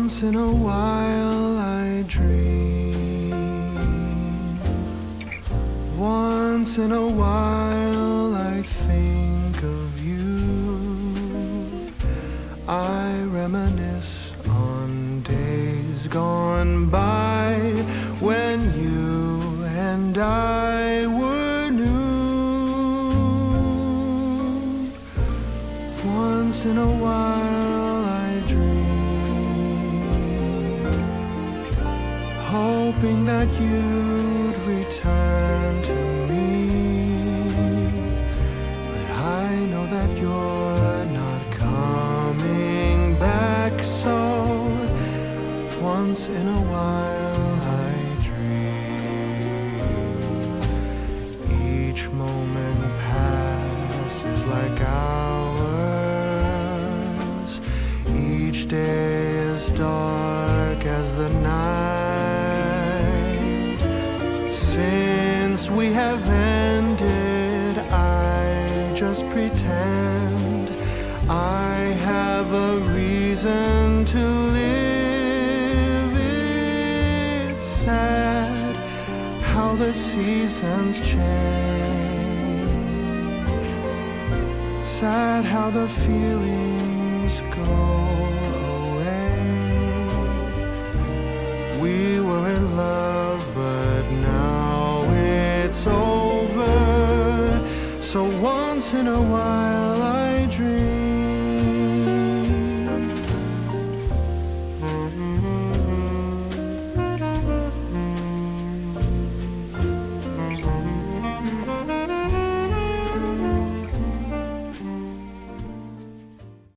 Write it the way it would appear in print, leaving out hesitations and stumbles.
Once in a while I dream. Once in a while I think of you. I reminisce on days gone by when you and I were new. Once in a while I dream, hoping that you'd return to me. But I know that you're not coming back, so once in a while I dream. Each moment passes like hours. Each day is dark as the night. Since we have ended, I just pretend I have a reason to live. It's sad how the seasons change, sad how the feelings go away. We were in love, but now it's over. So once in a while